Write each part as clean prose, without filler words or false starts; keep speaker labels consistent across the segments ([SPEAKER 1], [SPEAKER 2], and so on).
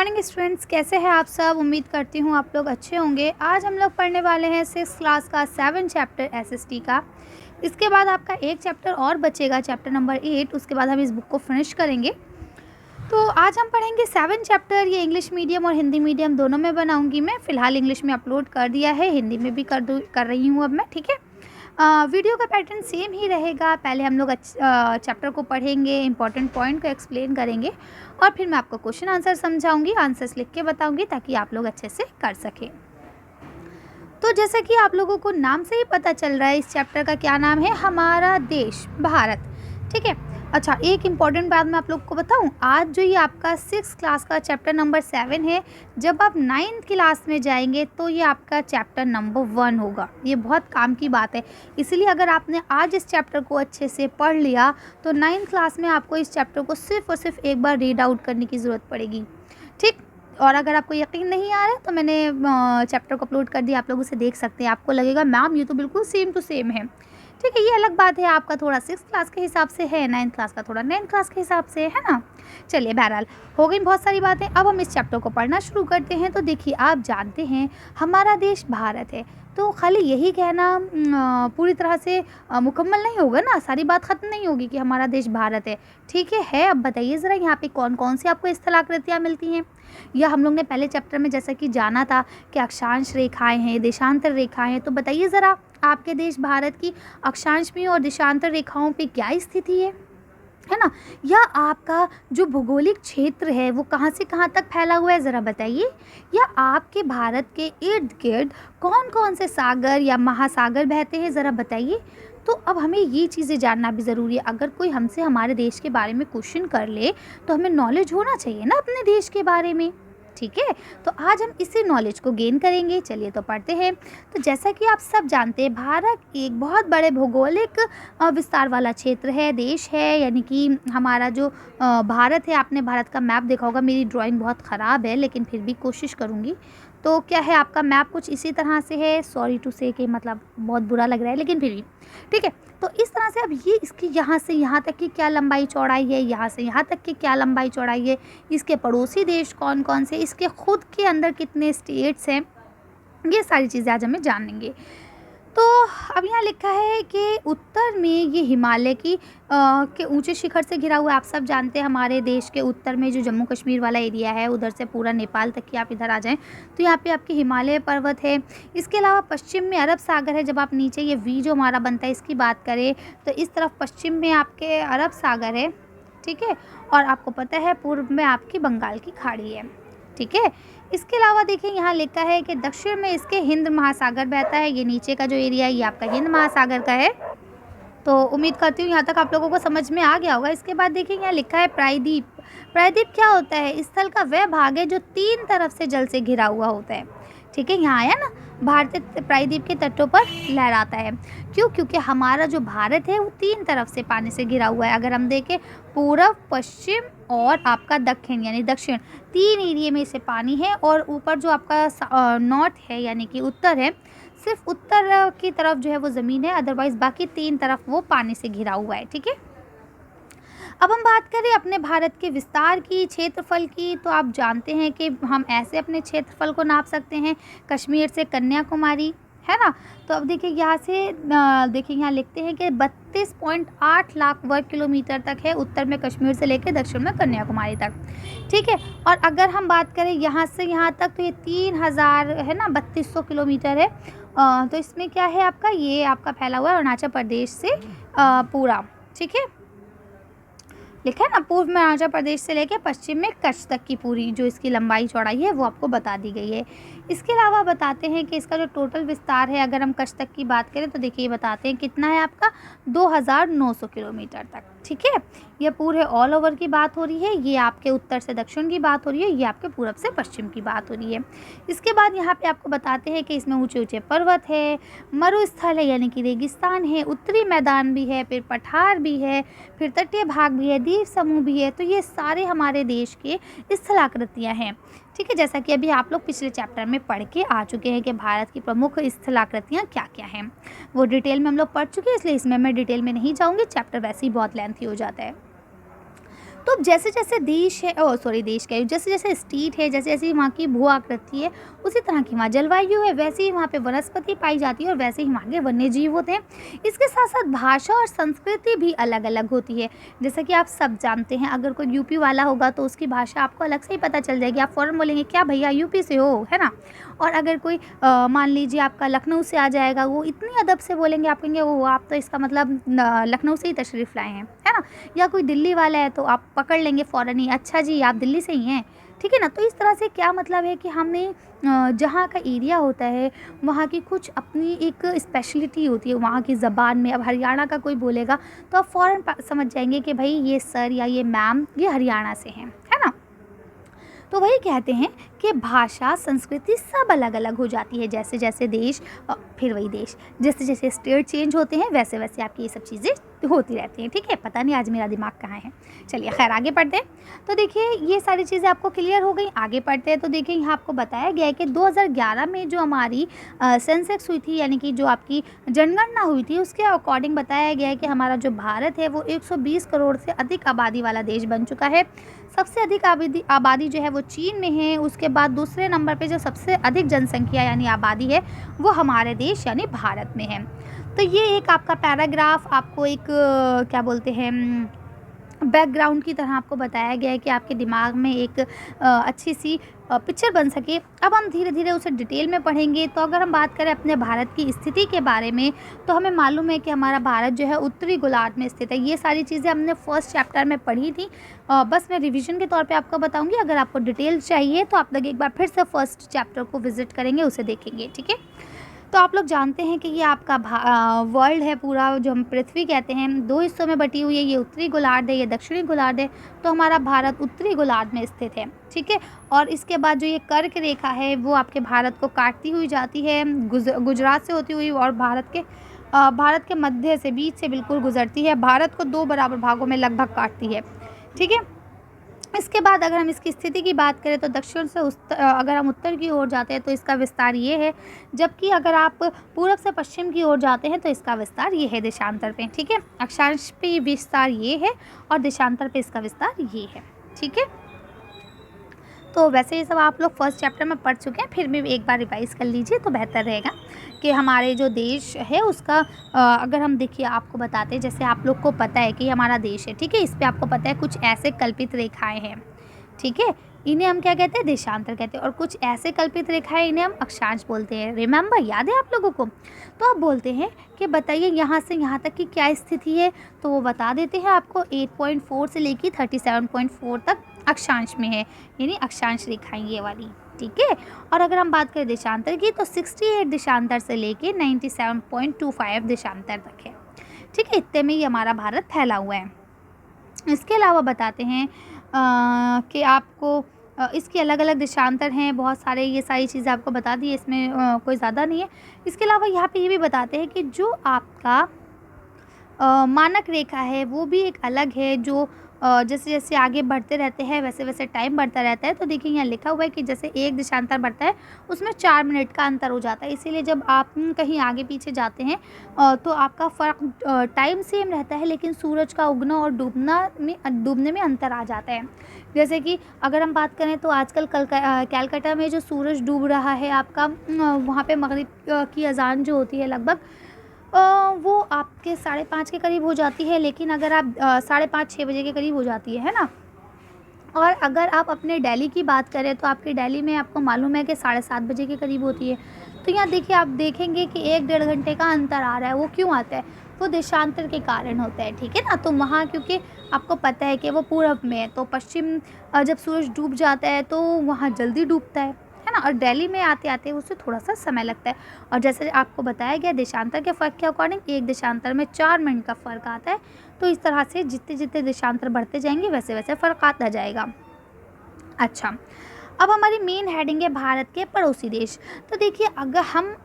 [SPEAKER 1] Morning students, कैसे हैं आप सब। उम्मीद करती हूँ आप लोग अच्छे होंगे। आज हम लोग पढ़ने वाले हैं 6th क्लास का 7 चैप्टर एसएसटी का। इसके बाद आपका एक चैप्टर और बचेगा, चैप्टर नंबर 8। उसके बाद हम इस बुक को फिनिश करेंगे। तो आज हम पढ़ेंगे 7 चैप्टर। ये इंग्लिश मीडियम और हिंदी मीडियम दोनों में बनाऊंगी मैं। फ़िलहाल इंग्लिश में अपलोड कर दिया है, हिंदी में भी कर रही हूँ अब मैं, ठीक है। वीडियो का पैटर्न सेम ही रहेगा। पहले हम लोग चैप्टर को पढ़ेंगे, इंपॉर्टेंट पॉइंट को एक्सप्लेन करेंगे और फिर मैं आपको क्वेश्चन आंसर समझाऊंगी, आंसर्स लिख के बताऊंगी ताकि आप लोग अच्छे से कर सकें। तो जैसा कि आप लोगों को नाम से ही पता चल रहा है, इस चैप्टर का क्या नाम है, हमारा देश भारत, ठीक है। अच्छा, एक इम्पॉर्टेंट बात मैं आप लोग को बताऊं, आज जो ये आपका 6th क्लास का चैप्टर नंबर 7 है, जब आप 9th क्लास में जाएंगे तो ये आपका चैप्टर नंबर 1 होगा। ये बहुत काम की बात है, इसलिए अगर आपने आज इस चैप्टर को अच्छे से पढ़ लिया तो 9th क्लास में आपको इस चैप्टर को सिर्फ और सिर्फ एक बार रीड आउट करने की ज़रूरत पड़ेगी, ठीक। और अगर आपको यकीन नहीं आ रहा है तो मैंने चैप्टर को अपलोड कर दिया, आप लोग उसे देख सकते हैं। आपको लगेगा मैम ये तो बिल्कुल सेम टू सेम है, ठीक है। ये अलग बात है, आपका थोड़ा 6th क्लास के हिसाब से है, 9th क्लास का थोड़ा 9th क्लास के हिसाब से है ना। चलिए, बहरहाल हो गई बहुत सारी बातें। अब हम इस चैप्टर को पढ़ना शुरू करते हैं। तो देखिए, आप जानते हैं हमारा देश भारत है, तो खाली यही कहना पूरी तरह से मुकम्मल नहीं होगा ना, सारी बात ख़त्म नहीं होगी कि हमारा देश भारत है, ठीक है। अब बताइए ज़रा, यहाँ पे कौन कौन सी आपको स्थलाकृतियाँ मिलती हैं। या हम लोग ने पहले चैप्टर में जैसा कि जाना था कि अक्षांश रेखाएं हैं, देशांतर रेखाएं हैं, तो बताइए ज़रा आपके देश भारत की अक्षांश में और देशांतर रेखाओं पे क्या स्थिति है ना। या आपका जो भौगोलिक क्षेत्र है वो कहाँ से कहाँ तक फैला हुआ है, ज़रा बताइए। या आपके भारत के इर्द गिर्द कौन कौन से सागर या महासागर बहते हैं, ज़रा बताइए। तो अब हमें ये चीज़ें जानना भी ज़रूरी है। अगर कोई हमसे हमारे देश के बारे में क्वेश्चन कर ले तो हमें नॉलेज होना चाहिए ना अपने देश के बारे में, ठीक है। तो आज हम इसी नॉलेज को गेन करेंगे। चलिए तो पढ़ते हैं। तो जैसा कि आप सब जानते हैं, भारत एक बहुत बड़े भौगोलिक विस्तार वाला क्षेत्र है, देश है। यानी कि हमारा जो भारत है, आपने भारत का मैप देखा होगा। मेरी ड्राइंग बहुत ख़राब है लेकिन फिर भी कोशिश करूँगी। तो क्या है, आपका मैप कुछ इसी तरह से है। सॉरी टू से कि मतलब बहुत बुरा लग रहा है लेकिन फिर भी, ठीक है। तो इस तरह से अब ये इसकी यहाँ से यहाँ तक की क्या लंबाई चौड़ाई है, यहाँ से यहाँ तक की क्या लंबाई चौड़ाई है, इसके पड़ोसी देश कौन कौन से, इसके खुद के अंदर कितने स्टेट्स हैं, ये सारी चीज़ें आज हमें जानेंगे। तो अब यहाँ लिखा है कि उत्तर में ये हिमालय की के ऊंचे शिखर से घिरा हुआ है। आप सब जानते हैं हमारे देश के उत्तर में जो जम्मू कश्मीर वाला एरिया है, उधर से पूरा नेपाल तक की आप इधर आ जाएं तो यहाँ पे आपके हिमालय पर्वत है। इसके अलावा पश्चिम में अरब सागर है। जब आप नीचे ये वी जो हमारा बनता है इसकी बात करें तो इस तरफ पश्चिम में आपके अरब सागर है, ठीक है। और आपको पता है पूर्व में आपकी बंगाल की खाड़ी है, ठीक है। इसके अलावा देखिए, यहाँ लिखा है कि दक्षिण में इसके हिंद महासागर बहता है। ये नीचे का जो एरिया है ये आपका हिंद महासागर का है। तो उम्मीद करती हूँ यहाँ तक आप लोगों को समझ में आ गया होगा। इसके बाद देखिए, यहाँ लिखा है प्रायद्वीप। प्रायद्वीप क्या होता है, इस स्थल का वह भाग है जो 3 तरफ से जल से घिरा हुआ होता है, ठीक है। यहाँ आया ना, भारतीय प्रायद्वीप के तटों पर लहराता है। क्यों? क्योंकि हमारा जो भारत है वो 3 तरफ से पानी से घिरा हुआ है। अगर हम देखें पूर्व, पश्चिम और आपका दक्षिण यानी दक्षिण, 3 एरिया में से पानी है। और ऊपर जो आपका नॉर्थ है यानी कि उत्तर है, सिर्फ उत्तर की तरफ जो है वो ज़मीन है, अदरवाइज़ बाकी 3 तरफ वो पानी से घिरा हुआ है, ठीक है। अब हम बात करें अपने भारत के विस्तार की, क्षेत्रफल की, तो आप जानते हैं कि हम ऐसे अपने क्षेत्रफल को नाप सकते हैं, कश्मीर से कन्याकुमारी, है ना। तो अब देखिए यहाँ से देखिए यहाँ लिखते हैं कि 32.8 लाख वर्ग किलोमीटर तक है, उत्तर में कश्मीर से लेकर दक्षिण में कन्याकुमारी तक, ठीक है। और अगर हम बात करें यहाँ से यहाँ तक तो ये 3000 है ना, 3200 किलोमीटर है। तो इसमें क्या है आपका, ये आपका फैला हुआ है अरुणाचल प्रदेश से पूरा, ठीक है। लिखा है ना, पूर्व में अरुणाचल प्रदेश से लेकर पश्चिम में कच्छ तक की पूरी जो इसकी लंबाई चौड़ाई है वो आपको बता दी गई है। इसके अलावा बताते हैं कि इसका जो टोटल विस्तार है, अगर हम कच्छ तक की बात करें तो देखिए बताते हैं कितना है आपका, 2900 किलोमीटर तक, ठीक है। यह पूरे ऑल ओवर की बात हो रही है, ये आपके उत्तर से दक्षिण की बात हो रही है, ये आपके पूर्व से पश्चिम की बात हो रही है। इसके बाद यहाँ पे आपको बताते हैं कि इसमें ऊंचे ऊंचे पर्वत है, मरुस्थल है यानी कि रेगिस्तान है, उत्तरी मैदान भी है, फिर पठार भी है, फिर तटीय भाग भी है, द्वीप समूह भी है। तो ये सारे हमारे देश के स्थलाकृतियाँ हैं, ठीक है। जैसा कि अभी आप लोग पिछले चैप्टर में पढ़ के आ चुके हैं कि भारत की प्रमुख स्थलाकृतियाँ क्या क्या हैं, वो डिटेल में हम लोग पढ़ चुके हैं, इसलिए इसमें मैं डिटेल में नहीं जाऊँगी, चैप्टर वैसे ही बहुत लेंथी हो जाता है। तो जैसे जैसे देश है, देश का जैसे जैसे स्टेट है, जैसे जैसे वहाँ की भू आकृति है, उसी तरह की वहाँ जलवायु है, वैसे ही वहाँ पे वनस्पति पाई जाती है और वैसे ही वहाँ के वन्य जीव होते हैं। इसके साथ साथ भाषा और संस्कृति भी अलग अलग होती है। जैसा कि आप सब जानते हैं, अगर कोई यूपी वाला होगा तो उसकी भाषा आपको अलग से ही पता चल जाएगी। आप फ़ौरन बोलेंगे क्या भैया यूपी से हो, है ना। और अगर कोई मान लीजिए आपका लखनऊ से आ जाएगा, वो इतनी अदब से बोलेंगे, आप कहेंगे वो आप तो इसका मतलब लखनऊ से ही तशरीफ़ लाए हैं, है ना। या कोई दिल्ली वाला है तो आप पकड़ लेंगे फ़ौरन ही, अच्छा जी आप दिल्ली से ही हैं, ठीक है ना। तो इस तरह से क्या मतलब है कि हमने जहाँ का एरिया होता है वहाँ की कुछ अपनी एक स्पेशलिटी होती है वहाँ की ज़बान में। अब हरियाणा का कोई बोलेगा तो आप फ़ौरन समझ जाएंगे कि भाई ये सर या ये मैम ये हरियाणा से हैं, है ना। तो वही कहते हैं कि भाषा संस्कृति सब अलग अलग हो जाती है। जैसे जैसे देश फिर वही देश, जैसे जैसे स्टेट चेंज होते हैं वैसे वैसे आपकी ये सब चीज़ें होती रहती हैं, ठीक है। पता नहीं आज मेरा दिमाग कहाँ है। चलिए खैर आगे पढ़ते हैं। तो देखिए ये सारी चीज़ें आपको क्लियर हो गई। आगे पढ़ते हैं तो देखिए यहाँ आपको बताया गया है कि 2011 में जो हमारी सेंसेक्स हुई थी, यानी कि जो आपकी जनगणना हुई थी, उसके अकॉर्डिंग बताया गया है कि हमारा जो भारत है वो 120 करोड़ से अधिक आबादी वाला देश बन चुका है। सबसे अधिक आबादी जो है वो चीन में है। उसके बाद दूसरे नंबर पे जो सबसे अधिक जनसंख्या यानी आबादी है वो हमारे देश यानी भारत में है। तो ये एक आपका पैराग्राफ आपको एक क्या बोलते हैं बैकग्राउंड की तरह आपको बताया गया है कि आपके दिमाग में एक अच्छी सी पिक्चर बन सके। अब हम धीरे धीरे उसे डिटेल में पढ़ेंगे। तो अगर हम बात करें अपने भारत की स्थिति के बारे में तो हमें मालूम है कि हमारा भारत जो है उत्तरी गोलार्ध में स्थित है। ये सारी चीज़ें हमने फर्स्ट चैप्टर में पढ़ी थी। बस मैं रिवीजन के तौर पे आपको बताऊंगी। अगर आपको डिटेल चाहिए तो आप लोग एक बार फिर से फर्स्ट चैप्टर को विजिट करेंगे, उसे देखेंगे, ठीक है। तो आप लोग जानते हैं कि ये आपका वर्ल्ड है पूरा, जो हम पृथ्वी कहते हैं, दो हिस्सों में बटी हुई है। ये उत्तरी गोलार्ध है, ये दक्षिणी गोलार्ध है। तो हमारा भारत उत्तरी गोलार्ध में स्थित है, ठीक है। और इसके बाद जो ये कर्क रेखा है वो आपके भारत को काटती हुई जाती है गुजरात से होती हुई और भारत के मध्य से बीच से बिल्कुल गुजरती है। भारत को 2 बराबर भागों में लगभग काटती है, ठीक है। इसके बाद अगर हम इसकी स्थिति की बात करें तो दक्षिण से अगर हम उत्तर की ओर जाते हैं तो इसका विस्तार ये है, जबकि अगर आप पूर्व से पश्चिम की ओर जाते हैं तो इसका विस्तार ये है देशांतर पे, ठीक है। अक्षांश पे विस्तार ये है और देशांतर पे इसका विस्तार ये है, ठीक है। तो वैसे ये सब आप लोग फर्स्ट चैप्टर में पढ़ चुके हैं, फिर भी एक बार रिवाइज कर लीजिए तो बेहतर रहेगा कि हमारे जो देश है उसका अगर हम देखिए आपको बताते हैं, जैसे आप लोग को पता है कि हमारा देश है, ठीक है। इस पर आपको पता है कुछ ऐसे कल्पित रेखाएं हैं, ठीक है। इन्हें हम क्या कहते हैं, देशांतर कहते हैं। और कुछ ऐसे कल्पित रेखाएं इन्हें हम अक्षांश बोलते हैं। रिमेंबर, याद है आप लोगों को। तो आप बोलते हैं कि बताइए यहाँ से यहाँ तक की क्या स्थिति है, तो वो बता देते हैं आपको 8.4 से लेकर 37.4 तक अक्षांश में है, यानी अक्षांश रेखाएं ये वाली, ठीक है। और अगर हम बात करें देशांतर की तो 68 देशांतर से लेके 97.25 देशांतर तक है, ठीक है। इतने में ही हमारा भारत फैला हुआ है। इसके अलावा बताते हैं कि आपको इसके अलग अलग देशांतर हैं बहुत सारे, ये सारी चीज़ें आपको बता दी, इसमें कोई ज़्यादा नहीं है। इसके अलावा यहाँ पे ये भी बताते हैं कि जो आपका मानक रेखा है वो भी एक अलग है, जो जैसे जैसे आगे बढ़ते रहते हैं वैसे वैसे टाइम बढ़ता रहता है। तो देखिए यहाँ लिखा हुआ है कि जैसे एक देशांतर बढ़ता है उसमें 4 मिनट का अंतर हो जाता है। इसीलिए जब आप कहीं आगे पीछे जाते हैं तो आपका फ़र्क टाइम सेम रहता है, लेकिन सूरज का उगना और डूबने में अंतर आ जाता है। जैसे कि अगर हम बात करें तो आजकल कैलकाटा में जो सूरज डूब रहा है आपका, वहाँ पे मगरिब की अजान जो होती है लगभग वो आपके 5:30 के करीब हो जाती है, लेकिन अगर आप 5:30-6 बजे के करीब हो जाती है ना। और अगर आप अपने दिल्ली की बात करें तो आपकी दिल्ली में आपको मालूम है कि 7:30 बजे के करीब होती है। तो यहाँ देखिए आप देखेंगे कि 1-1.5 घंटे का अंतर आ रहा है। वो क्यों आता है? वो देशांतर के कारण होता है, ठीक है ना। तो वहाँ क्योंकि आपको पता है कि वो पूरब में है, तो पश्चिम जब सूरज डूब जाता है तो वहाँ जल्दी डूबता है ना। और दिल्ली में आते आते उससे थोड़ा सा समय लगता है। और जैसे आपको बताया गया देशांतर के फ़र्क के अकॉर्डिंग एक देशांतर में 4 मिनट का फ़र्क आता है। तो इस तरह से जितने जितने देशांतर बढ़ते जाएंगे वैसे वैसे फ़र्क आता जाएगा। अच्छा, अब हमारी मेन हेडिंग है भारत के पड़ोसी देश। तो देखिए अगर हम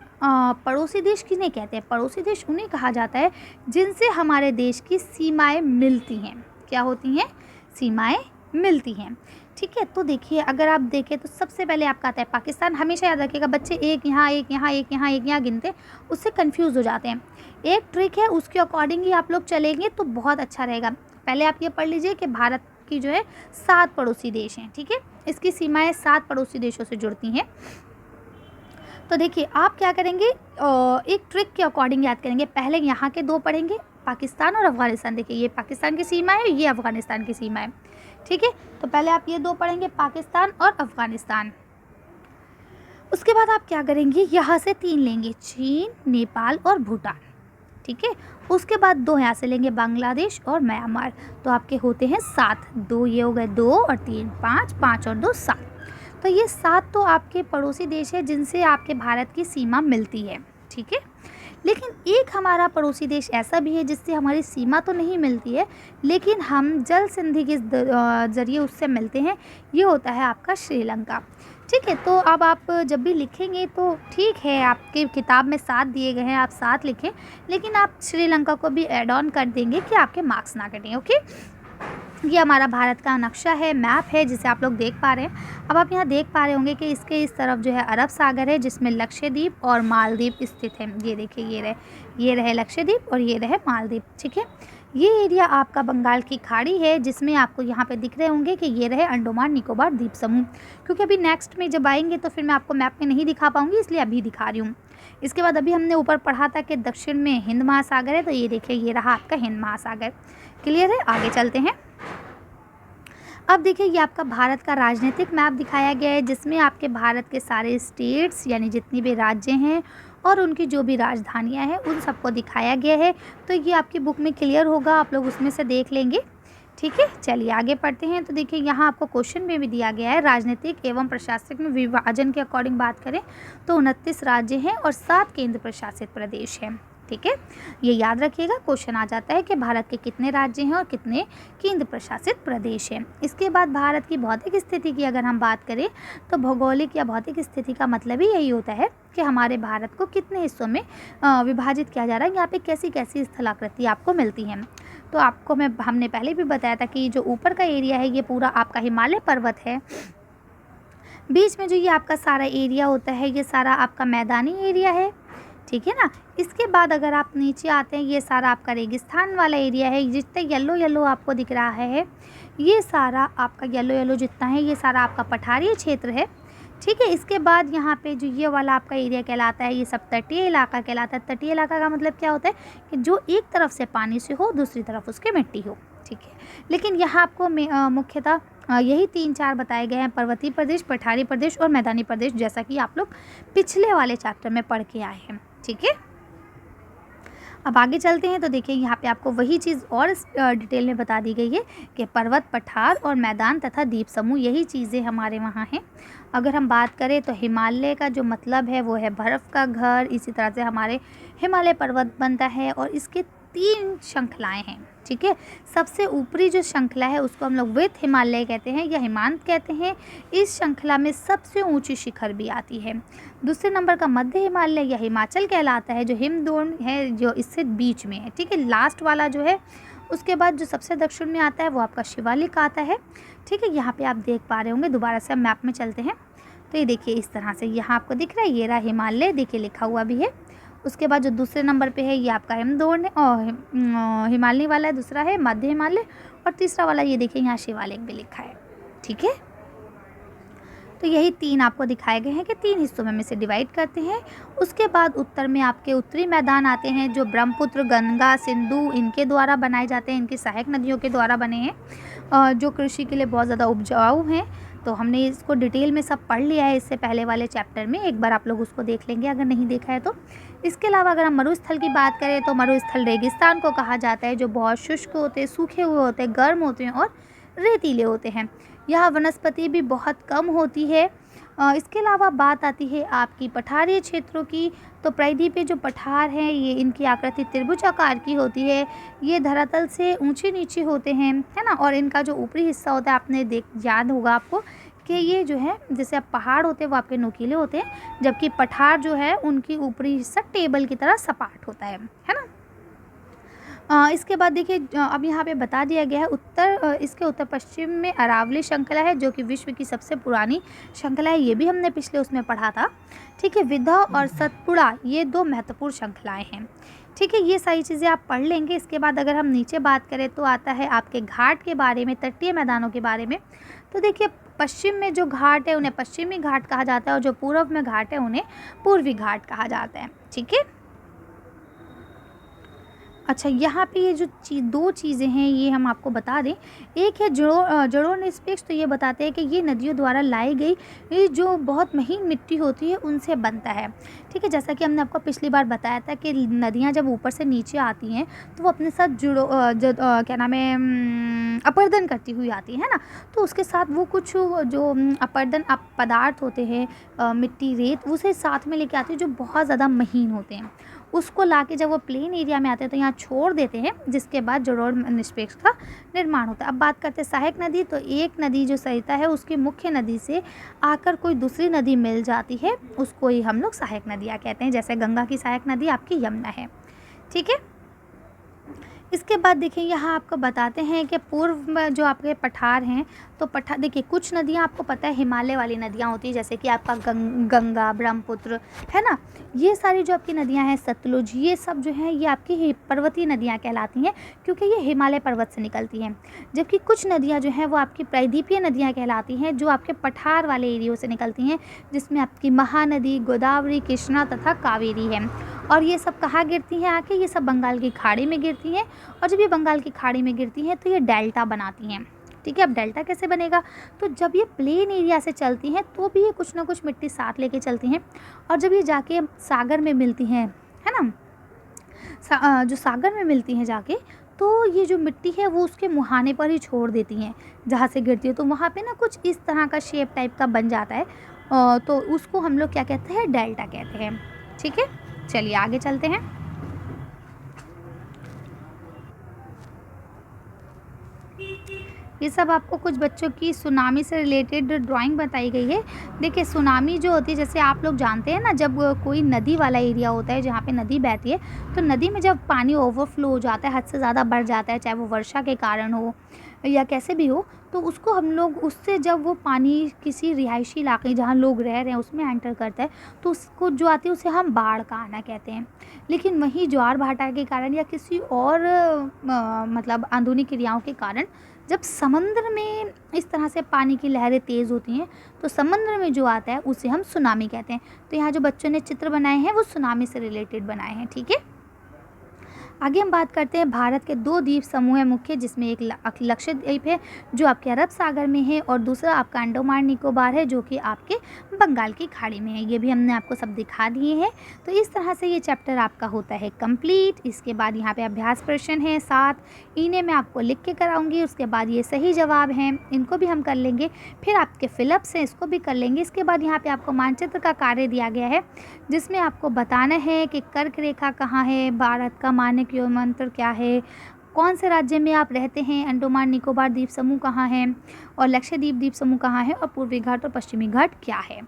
[SPEAKER 1] पड़ोसी देश किन्हें कहते हैं? पड़ोसी देश उन्हें कहा जाता है जिनसे हमारे देश की सीमाएं मिलती हैं। क्या होती हैं? सीमाएं मिलती हैं, ठीक है। तो देखिए अगर आप देखें तो सबसे पहले आपका आता है पाकिस्तान। हमेशा याद रखिएगा बच्चे, एक यहाँ एक यहाँ एक यहाँ एक यहाँ गिनते, उससे कंफ्यूज हो जाते हैं। एक ट्रिक है, उसके अकॉर्डिंग ही आप लोग चलेंगे तो बहुत अच्छा रहेगा। पहले आप ये पढ़ लीजिए कि भारत की जो है 7 पड़ोसी देश हैं, ठीक है। इसकी सीमाएं 7 पड़ोसी देशों से जुड़ती हैं। तो देखिए आप क्या करेंगे, एक ट्रिक के अकॉर्डिंग याद करेंगे। पहले यहाँ के 2 पढ़ेंगे, पाकिस्तान और अफगानिस्तान। देखिए ये पाकिस्तान की सीमा है, ये अफगानिस्तान की सीमा है, ठीक है। तो पहले आप ये 2 पढ़ेंगे, पाकिस्तान और अफगानिस्तान। उसके बाद आप क्या करेंगे, यहाँ से 3 लेंगे, चीन, नेपाल और भूटान, ठीक है। उसके बाद 2 यहाँ से लेंगे, बांग्लादेश और म्यांमार। तो आपके होते हैं 7, 2 ये हो गए, 2 और 3 5, 5 और 2 7। तो ये 7 तो आपके पड़ोसी देश है जिनसे आपके भारत की सीमा मिलती है, ठीक है। लेकिन एक हमारा पड़ोसी देश ऐसा भी है जिससे हमारी सीमा तो नहीं मिलती है, लेकिन हम जल संधि के ज़रिए उससे मिलते हैं। ये होता है आपका श्रीलंका, ठीक है। तो अब आप जब भी लिखेंगे तो ठीक है, आपके किताब में 7 दिए गए हैं, आप 7 लिखें, लेकिन आप श्रीलंका को भी ऐड ऑन कर देंगे कि आपके मार्क्स ना कटें, ओके। ये हमारा भारत का नक्शा है, मैप है, जिसे आप लोग देख पा रहे हैं। अब आप यहाँ देख पा रहे होंगे कि इसके इस तरफ जो है अरब सागर है, जिसमें लक्षद्वीप और मालदीव स्थित है। ये देखिए, ये रहे लक्षद्वीप और ये रहे मालदीव, ठीक है। ये एरिया आपका बंगाल की खाड़ी है, जिसमें आपको यहाँ पे दिख रहे होंगे कि ये रहे अंडमान निकोबार द्वीप समूह। क्योंकि अभी नेक्स्ट में जब आएंगे तो फिर मैं आपको मैप में नहीं दिखा पाऊँगी, इसलिए अभी दिखा रही हूँ। इसके बाद अभी हमने ऊपर पढ़ा था कि दक्षिण में हिंद महासागर है, तो ये देखिए ये रहा आपका हिंद महासागर। क्लियर है, आगे चलते हैं। अब देखिए ये आपका भारत का राजनीतिक मैप दिखाया गया है, जिसमें आपके भारत के सारे स्टेट्स यानी जितनी भी राज्य हैं और उनकी जो भी राजधानियां हैं उन सबको दिखाया गया है। तो ये आपकी बुक में क्लियर होगा, आप लोग उसमें से देख लेंगे, ठीक है। चलिए आगे पढ़ते हैं। तो देखिए यहाँ आपको क्वेश्चन में भी दिया गया है, राजनीतिक एवं प्रशासनिक में विभाजन के अकॉर्डिंग बात करें तो 29 राज्य हैं और 7 केंद्र प्रशासित प्रदेश हैं, ठीक है। ये याद रखिएगा, क्वेश्चन आ जाता है कि भारत के कितने राज्य हैं और कितने केंद्र प्रशासित प्रदेश हैं। इसके बाद भारत की भौतिक स्थिति की अगर हम बात करें तो भौगोलिक या भौतिक स्थिति का मतलब ही यही होता है कि हमारे भारत को कितने हिस्सों में विभाजित किया जा रहा है, यहाँ पे कैसी कैसी स्थलाकृति आपको मिलती हैं। तो आपको हमने पहले भी बताया था कि जो ऊपर का एरिया है ये पूरा आपका हिमालय पर्वत है। बीच में जो ये आपका सारा एरिया होता है ये सारा आपका मैदानी एरिया है, ठीक है ना। इसके बाद अगर आप नीचे आते हैं, ये सारा आपका रेगिस्तान वाला एरिया है। जितना येलो येलो आपको दिख रहा है, ये सारा आपका येलो येलो जितना है ये सारा आपका पठारी क्षेत्र है, ठीक है। इसके बाद यहाँ पे जो ये वाला आपका एरिया कहलाता है, ये सब तटीय इलाका कहलाता है। तटीय इलाका का मतलब क्या होता है कि जो एक तरफ से पानी से हो, दूसरी तरफ उसके मिट्टी हो, ठीक है। लेकिन यहाँ आपको मुख्यतः यही 3-4 बताए गए हैं, पर्वतीय प्रदेश, पठारी प्रदेश और मैदानी प्रदेश, जैसा कि आप लोग पिछले वाले चैप्टर में पढ़ के आए हैं, ठीक है। अब आगे चलते हैं। तो देखिए यहाँ पे आपको वही चीज़ और डिटेल में बता दी गई है कि पर्वत, पठार और मैदान तथा द्वीप समूह, यही चीज़ें हमारे वहाँ हैं। अगर हम बात करें तो हिमालय का जो मतलब है वो है बर्फ़ का घर। इसी तरह से हमारे हिमालय पर्वत बनता है और इसके 3 श्रृंखलाएँ हैं, ठीक है। सबसे ऊपरी जो श्रृंखला है उसको हम लोग विथ हिमालय कहते हैं या हिमांत कहते हैं। इस श्रृंखला में सबसे ऊंची शिखर भी आती है। दूसरे नंबर का मध्य हिमालय या हिमाचल कहलाता है, जो हिमद्रोण है जो इससे बीच में है, ठीक है। लास्ट वाला जो है उसके बाद जो सबसे दक्षिण में आता है वो आपका शिवालिक आता है, ठीक है। यहाँ पे आप देख पा रहे होंगे, दोबारा से हम मैप में चलते हैं। तो ये देखिए इस तरह से यहाँ आपको दिख रहा है, ये रहा हिमालय, देखिए लिखा हुआ भी है। उसके बाद जो दूसरे नंबर पे है ये आपका हिमद्रोण है और हिमालय वाला है, दूसरा है मध्य हिमालय और तीसरा वाला ये देखिए यहाँ शिवालिक भी लिखा है, ठीक है। तो यही 3 आपको दिखाए गए हैं कि 3 हिस्सों में से डिवाइड करते हैं। उसके बाद उत्तर में आपके उत्तरी मैदान आते हैं, जो ब्रह्मपुत्र, गंगा, सिंधु इनके द्वारा बनाए जाते हैं, इनकी सहायक नदियों के द्वारा बने हैं, जो कृषि के लिए बहुत ज़्यादा उपजाऊ हैं। तो हमने इसको डिटेल में सब पढ़ लिया है इससे पहले वाले चैप्टर में, एक बार आप लोग उसको देख लेंगे अगर नहीं देखा है तो। इसके अलावा अगर हम मरुस्थल की बात करें तो मरुस्थल रेगिस्तान को कहा जाता है, जो बहुत शुष्क होते हैं, सूखे हुए होते हैं, गर्म होते हैं और रेतीले होते हैं। यहाँ वनस्पति भी बहुत कम होती है। इसके अलावा बात आती है आपकी पठारी क्षेत्रों की, तो प्रायद्वीपीय जो पठार हैं ये इनकी आकृति त्रिभुज आकार की होती है। ये धरातल से ऊंचे नीचे होते हैं, है ना। और इनका जो ऊपरी हिस्सा होता है, आपने याद होगा आपको कि ये जो है जैसे अब पहाड़ होते हैं वो आपके नुकीले होते हैं, जबकि पठार जो है उनकी ऊपरी हिस्सा टेबल की तरह सपाट होता है ना। इसके बाद देखिए अब यहाँ पे बता दिया गया है इसके उत्तर पश्चिम में अरावली श्रृंखला है, जो कि विश्व की सबसे पुरानी श्रृंखला है। ये भी हमने पिछले उसमें पढ़ा था, ठीक है। विंध्य और सतपुड़ा ये 2 महत्वपूर्ण श्रृंखलाएं हैं। ठीक है, ये सारी चीज़ें आप पढ़ लेंगे। इसके बाद अगर हम नीचे बात करें तो आता है आपके घाट के बारे में, तटीय मैदानों के बारे में। तो देखिए, पश्चिम में जो घाट है उन्हें पश्चिमी घाट कहा जाता है और जो पूर्व में घाट है उन्हें पूर्वी घाट कहा जाता है। ठीक है। अच्छा, यहाँ पे ये जो दो चीज़ें हैं ये हम आपको बता दें। एक है जड़ों निरपेक्ष, तो ये बताते हैं कि ये नदियों द्वारा लाई गई ये जो बहुत महीन मिट्टी होती है उनसे बनता है। ठीक है, जैसा कि हमने आपको पिछली बार बताया था कि नदियाँ जब ऊपर से नीचे आती हैं तो वो अपने साथ क्या नाम है, अपरदन करती हुई आती है ना। तो उसके साथ वो कुछ जो अपरदन पदार्थ होते हैं, मिट्टी रेत, उसे साथ में लेके आती है जो बहुत ज़्यादा महीन होते हैं। उसको लाके जब वो प्लेन एरिया में आते हैं तो यहाँ छोड़ देते हैं, जिसके बाद जड़ोड़ निष्पेक्ष का निर्माण होता है। अब बात करते हैं सहायक नदी। तो एक नदी जो सरिता है उसकी मुख्य नदी से आकर कोई दूसरी नदी मिल जाती है, उसको ही हम लोग सहायक नदियाँ कहते हैं। जैसे गंगा की सहायक नदी आपकी यमुना है। ठीक है। इसके बाद देखिए, यहाँ आपको बताते हैं कि पूर्व में जो आपके पठार हैं, तो देखिए कुछ नदियाँ आपको पता है हिमालय वाली नदियाँ होती है, जैसे कि आपका गंगा, ब्रह्मपुत्र, है ना। ये सारी जो आपकी नदियाँ हैं, सतलुज, ये सब जो हैं ये आपकी पर्वतीय नदियाँ कहलाती हैं, क्योंकि ये हिमालय पर्वत से निकलती हैं। जबकि कुछ नदियाँ जो हैं वो आपकी प्रायद्वीपीय नदियाँ कहलाती हैं, जो आपके पठार वाले एरियो से निकलती हैं, जिसमें आपकी महानदी, गोदावरी, कृष्णा तथा कावेरी है। और ये सब कहाँ गिरती हैं आके, ये सब बंगाल की खाड़ी में गिरती हैं। और जब ये बंगाल की खाड़ी में गिरती हैं तो ये डेल्टा बनाती हैं। ठीक है। अब डेल्टा कैसे बनेगा, तो जब ये प्लेन एरिया से चलती हैं तो भी ये कुछ ना कुछ मिट्टी साथ लेके चलती हैं, और जब ये जाके सागर में मिलती हैं, है ना, जो सागर में मिलती हैं जाके, तो ये जो मिट्टी है वो उसके मुहाने पर ही छोड़ देती हैं जहाँ से गिरती है। तो वहाँ पे ना कुछ इस तरह का शेप टाइप का बन जाता है, तो उसको हम लोग क्या कहते हैं, डेल्टा कहते हैं। ठीक है, चलिए आगे चलते हैं। ये सब आपको कुछ बच्चों की सुनामी से रिलेटेड ड्राइंग बताई गई है। देखिए, सुनामी जो होती है, जैसे आप लोग जानते हैं ना, जब कोई नदी वाला एरिया होता है जहाँ पे नदी बहती है, तो नदी में जब पानी ओवरफ्लो हो जाता है, हद से ज़्यादा बढ़ जाता है, चाहे वो वर्षा के कारण हो या कैसे भी हो, तो उसको हम लोग, उससे जब वो पानी किसी रिहायशी इलाके जहाँ लोग रह रहे हैं उसमें एंटर करता है, तो उसको जो आती है उसे हम बाढ़ का आना कहते हैं। लेकिन वहीं ज्वार भाटा के कारण या किसी और मतलब आंदोलन क्रियाओं के कारण जब समुद्र में इस तरह से पानी की लहरें तेज़ होती हैं, तो समुद्र में जो आता है उसे हम सुनामी कहते हैं। तो यहाँ जो बच्चों ने चित्र बनाए हैं वो सुनामी से रिलेटेड बनाए हैं। ठीक है। आगे हम बात करते हैं, भारत के दो द्वीप समूह हैं मुख्य, जिसमें एक लक्षद्वीप है जो आपके अरब सागर में है, और दूसरा आपका अंडमान निकोबार है जो कि आपके बंगाल की खाड़ी में है। ये भी हमने आपको सब दिखा दिए हैं। तो इस तरह से ये चैप्टर आपका होता है कंप्लीट। इसके बाद यहाँ पे अभ्यास प्रश्न है 7, इन्हें मैं आपको लिख के कराऊंगी। उसके बाद ये सही जवाब हैं, इनको भी हम कर लेंगे। फिर आपके फिलअप्स हैं, इसको भी कर लेंगे। इसके बाद यहाँ पे आपको मानचित्र का कार्य दिया गया है, जिसमें आपको बताना है कि कर्क रेखा कहाँ है, भारत का मानक मंत्र क्या है, कौन से राज्य में आप रहते हैं, अंडमान निकोबार द्वीप समूह कहाँ है, और लक्षद्वीप द्वीप समूह कहाँ है, और पूर्वी घाट और पश्चिमी घाट क्या है।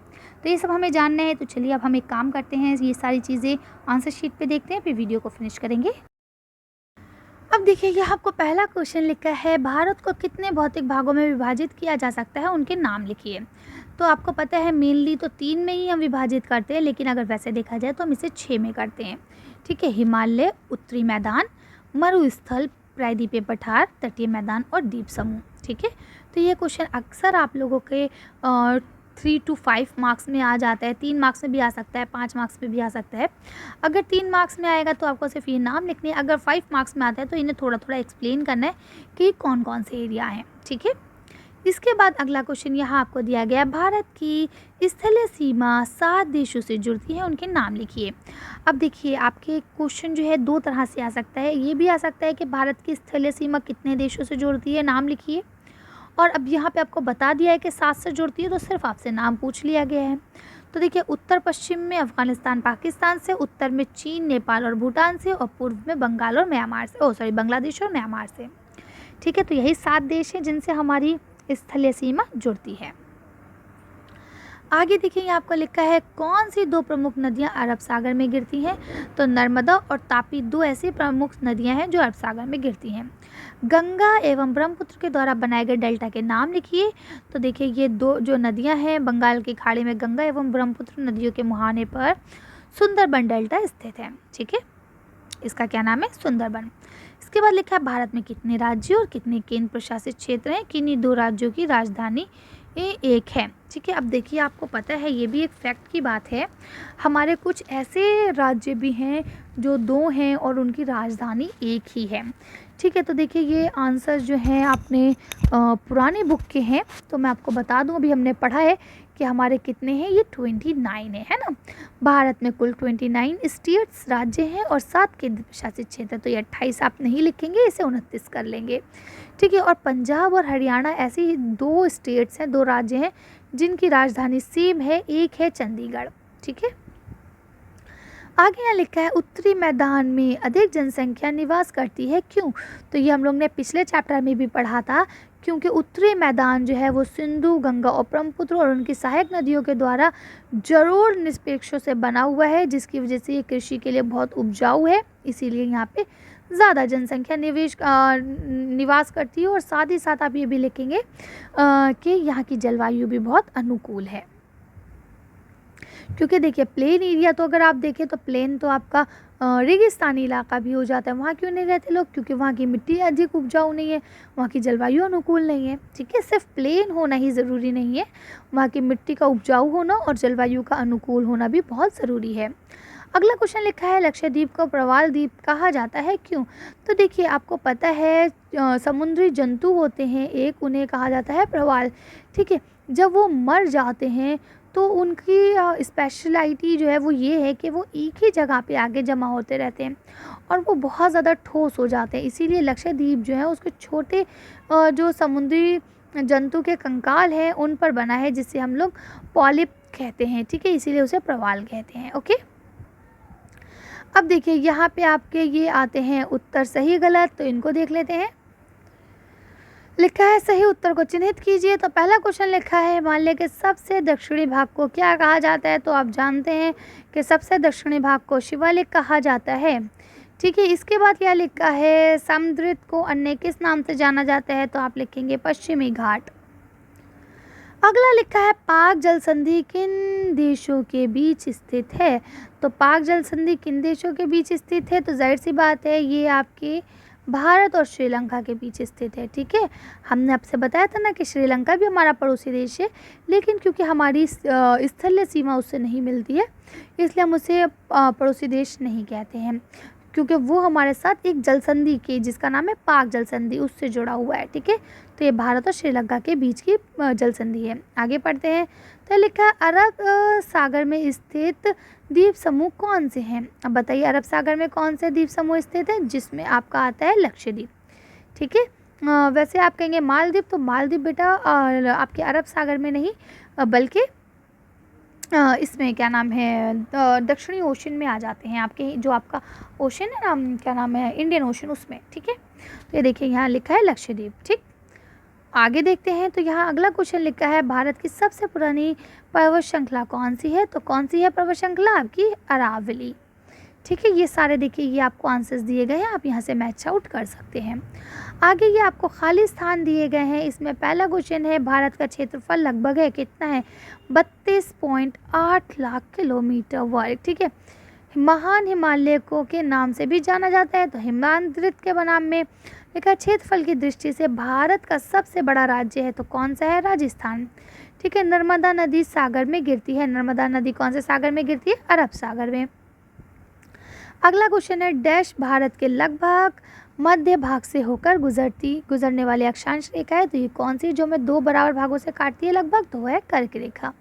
[SPEAKER 1] तो ये सब हमें जानना है। तो चलिए अब हम एक काम करते हैं, ये सारी चीज़ें आंसर शीट पे देखते हैं, फिर वीडियो को फिनिश करेंगे। अब देखिए, यहाँ आपको पहला क्वेश्चन लिखा है, भारत को कितने भौतिक भागों में विभाजित किया जा सकता है, उनके नाम लिखिए। तो आपको पता है मेनली तो 3 में ही हम विभाजित करते हैं, लेकिन अगर वैसे देखा जाए तो हम इसे 6 में करते हैं। ठीक है। हिमालय, उत्तरी मैदान, मरुस्थल, प्रायद्वीपीय पठार, तटीय मैदान और द्वीप समूह। ठीक है। तो ये क्वेश्चन अक्सर आप लोगों के 3 to 5 मार्क्स में आ जाता है, 3 मार्क्स में भी आ सकता है, 5 मार्क्स में भी आ सकता है। अगर 3 मार्क्स में आएगा तो आपको सिर्फ ये नाम लिखने हैं। अगर 5 मार्क्स में आता है तो इन्हें थोड़ा थोड़ा एक्सप्लेन करना है कि कौन कौन से एरिया हैं। ठीक है। इसके बाद अगला क्वेश्चन यहाँ आपको दिया गया, भारत की स्थलीय सीमा 7 देशों से जुड़ती है, उनके नाम लिखिए। अब देखिए, आपके क्वेश्चन जो है 2 तरह से आ सकता है। ये भी आ सकता है कि भारत की स्थलीय सीमा कितने देशों से जुड़ती है, नाम लिखिए। और अब यहाँ पे आपको बता दिया है कि 7 से जुड़ती है, तो सिर्फ आपसे नाम पूछ लिया गया है। तो देखिए, उत्तर पश्चिम में अफगानिस्तान पाकिस्तान से, उत्तर में चीन नेपाल और भूटान से, और पूर्व में बंगाल और म्यांमार से, बांग्लादेश और म्यांमार से। ठीक है। तो यही 7 देश हैं जिनसे हमारी स्थलीय सीमा जुड़ती है। आगे देखिए, यहाँ आपको लिखा है, कौन सी 2 प्रमुख नदियाँ अरब सागर में गिरती हैं। तो नर्मदा और तापी 2 ऐसी प्रमुख नदियाँ हैं जो अरब सागर में गिरती हैं। गंगा एवं ब्रह्मपुत्र के द्वारा बनाए गए डेल्टा के नाम लिखिए। तो देखिए, ये 2 जो नदियाँ हैं, बंगाल की खाड़ी में गंगा एवं ब्रह्मपुत्र नदियों के मुहाने पर सुंदरबन डेल्टा स्थित है। ठीक है। इसका क्या नाम है? सुंदरबन। इसके बाद लिखा है भारत में कितने राज्य और कितने केंद्र प्रशासित क्षेत्र हैं? किन्हीं 2 राज्यों की राजधानी एक है। ठीक है, अब देखिए आपको पता है ये भी एक फैक्ट की बात है, हमारे कुछ ऐसे राज्य भी हैं जो 2 हैं और उनकी राजधानी एक ही है। ठीक है, तो देखिए ये आंसर जो हैं अपने पुरानी बुक के हैं, तो मैं आपको बता दूं अभी हमने पढ़ा है कि हमारे कितने हैं, ये 29 है ना। भारत में कुल 29 स्टेट्स राज्य हैं और 7 केंद्र प्रशासित क्षेत्र, तो ये 28 आप नहीं लिखेंगे, इसे 29 कर लेंगे। ठीक है, और पंजाब और हरियाणा ऐसे ही 2 स्टेट्स हैं, 2 राज्य हैं जिनकी राजधानी सेम है, एक है चंडीगढ़। ठीक है, आगे यहाँ लिखा है उत्तरी मैदान में अधिक जनसंख्या निवास करती है, क्यों? तो ये हम लोग ने पिछले चैप्टर में भी पढ़ा था, क्योंकि उत्तरी मैदान जो है वो सिंधु, गंगा और ब्रह्मपुत्र और उनकी सहायक नदियों के द्वारा जरूर निष्पेक्षों से बना हुआ है, जिसकी वजह से ये कृषि के लिए बहुत उपजाऊ है, इसीलिए यहाँ पे ज़्यादा जनसंख्या निवास करती है। और साथ ही साथ आप ये भी लिखेंगे कि यहाँ की जलवायु भी बहुत अनुकूल है, क्योंकि देखिए प्लेन एरिया तो अगर आप देखें तो प्लेन तो आपका रेगिस्तानी इलाका भी हो जाता है, वहाँ क्यों नहीं रहते लोग? क्योंकि वहाँ की मिट्टी अधिक उपजाऊ नहीं है, वहाँ की जलवायु अनुकूल नहीं है। ठीक है, सिर्फ प्लेन होना ही ज़रूरी नहीं है, वहाँ की मिट्टी का उपजाऊ होना और जलवायु का अनुकूल होना भी बहुत ज़रूरी है। अगला क्वेश्चन लिखा है लक्षद्वीप को प्रवाल द्वीप कहा जाता है, क्यों? तो देखिए आपको पता है समुद्री जंतु होते हैं एक, उन्हें कहा जाता है प्रवाल। ठीक है, जब वो मर जाते हैं तो उनकी स्पेशलिटी जो है वो ये है कि वो एक ही जगह पे आगे जमा होते रहते हैं और वो बहुत ज़्यादा ठोस हो जाते हैं, इसीलिए लक्षद्वीप जो है उसके छोटे जो समुद्री जंतु के कंकाल हैं उन पर बना है, जिससे हम लोग पॉलिप कहते हैं। ठीक है, इसीलिए उसे प्रवाल कहते हैं। ओके, अब देखिए यहाँ पे आपके ये आते हैं उत्तर सही गलत, तो इनको देख लेते हैं। लिखा है सही उत्तर को चिन्हित कीजिए। तो पहला क्वेश्चन लिखा है हिमालय के सबसे दक्षिणी भाग को क्या कहा जाता है? तो आप जानते हैं कि सबसे दक्षिणी भाग को शिवालिक कहा जाता है। ठीक है, इसके बाद क्या लिखा है समुद्र को अन्य किस नाम से जाना जाता है? तो आप लिखेंगे पश्चिमी घाट। अगला लिखा है पाक जल संधि किन देशों के बीच स्थित है? तो पाक जल संधि किन देशों के बीच स्थित है? तो जाहिर सी बात है ये आपके भारत और श्रीलंका के बीच स्थित है। ठीक है, हमने आपसे बताया था ना कि श्रीलंका भी हमारा पड़ोसी देश है, लेकिन क्योंकि हमारी स्थलीय सीमा उससे नहीं मिलती है, इसलिए हम उसे पड़ोसी देश नहीं कहते हैं, क्योंकि वो हमारे साथ एक जल संधि के जिसका नाम है पाक जल संधि उससे जुड़ा हुआ है। ठीक है, तो ये भारत और श्रीलंका के बीच की जल संधि है। आगे पढ़ते हैं, तो लिखा है अरब सागर में स्थित द्वीप समूह कौन से हैं? अब बताइए अरब सागर में कौन से द्वीप समूह स्थित है? जिसमें आपका आता है लक्षद्वीप। ठीक है, वैसे आप कहेंगे मालदीव, तो मालदीव बेटा आपके अरब सागर में नहीं बल्कि इसमें क्या नाम है दक्षिणी ओशन में आ जाते हैं, आपके जो आपका ओशन है ना क्या नाम है इंडियन ओशन उसमें। ठीक है, तो ये देखिए यहाँ लिखा है लक्षद्वीप। ठीक, आगे देखते हैं, तो यहाँ अगला क्वेश्चन लिखा है भारत की सबसे पुरानी पर्वत श्रृंखला कौन सी है? तो कौन सी है पर्वत श्रृंखला आपकी? अरावली। ठीक है, ये सारे देखिए ये आपको आंसर्स दिए गए हैं, आप यहाँ से मैच आउट कर सकते हैं। आगे ये आपको खाली स्थान दिए गए हैं, इसमें पहला क्वेश्चन है भारत का क्षेत्रफल लगभग है कितना है? 32.8 लाख किलोमीटर वर्ग। ठीक है, महान हिमालय को के नाम से भी जाना जाता है, तो हिमाद्रित के बनाम में लिखा क्षेत्रफल की दृष्टि से भारत का सबसे बड़ा राज्य है, तो कौन सा है? राजस्थान। ठीक है, नर्मदा नदी सागर में गिरती है, नर्मदा नदी कौन से सागर में गिरती है? अरब सागर में। अगला क्वेश्चन है डैश भारत के लगभग मध्य भाग से होकर गुजरने वाली अक्षांश रेखा है, तो ये कौन सी जो में 2 बराबर भागों से काटती है लगभग? तो है कर्क रेखा।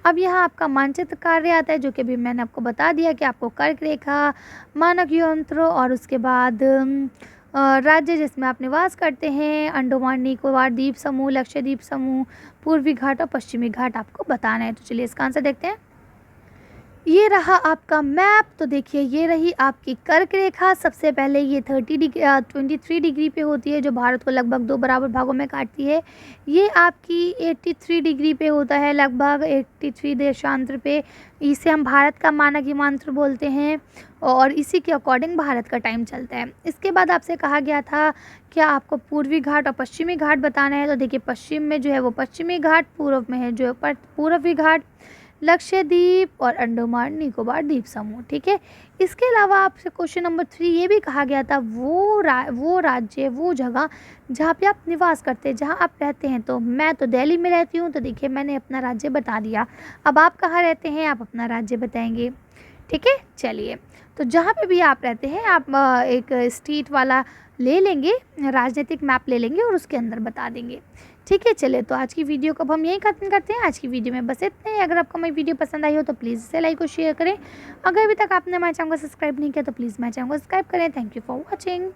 [SPEAKER 1] अब यहाँ आपका मानचित्र कार्य आता है, जो कि अभी मैंने आपको बता दिया कि आपको कर्क रेखा, मानक यंत्र और उसके बाद राज्य जिसमें आप निवास करते हैं, अंडमान निकोबार द्वीप समूह, लक्षद्वीप समूह, पूर्वी घाट और पश्चिमी घाट आपको बताना है। तो चलिए इसका आंसर देखते हैं। ये रहा आपका मैप। तो देखिए ये रही आपकी कर्क रेखा। सबसे पहले ये 23 डिग्री पे होती है, जो भारत को लगभग 2 बराबर भागों में काटती है। ये आपकी 83 डिग्री पे होता है, लगभग 83 देशांतर पे। इसे हम भारत का मानक हिमांतर बोलते हैं और इसी के अकॉर्डिंग भारत का टाइम चलता है। इसके बाद आपसे कहा गया था क्या आपको पूर्वी घाट और पश्चिमी घाट बताना है। तो देखिए पश्चिम में जो है वो पश्चिमी घाट, पूर्व में है जो पूर्वी घाट। लक्षद्वीप और अंडमान निकोबार द्वीप समूह। ठीक है, इसके अलावा आपसे क्वेश्चन नंबर 3 ये भी कहा गया था वो राज्य, वो जगह जहाँ पे आप निवास करते हैं, जहाँ आप रहते हैं। तो मैं तो दिल्ली में रहती हूँ, तो देखिए मैंने अपना राज्य बता दिया। अब आप कहाँ रहते हैं, आप अपना राज्य बताएंगे। ठीक है, चलिए, तो जहाँ पे भी आप रहते हैं आप एक स्टेट वाला ले लेंगे, राजनीतिक मैप ले लेंगे और उसके अंदर बता देंगे। ठीक है, चलिए, तो आज की वीडियो को अब हम यहीं खत्म करते हैं। आज की वीडियो में बस इतना ही। अगर आपको मेरी वीडियो पसंद आई हो तो प्लीज़ इसे लाइक और शेयर करें। अगर अभी तक आपने हमारे चैनल को सब्सक्राइब नहीं किया तो प्लीज़ मेरे चैनल को सब्सक्राइब करें। Thank you for watching.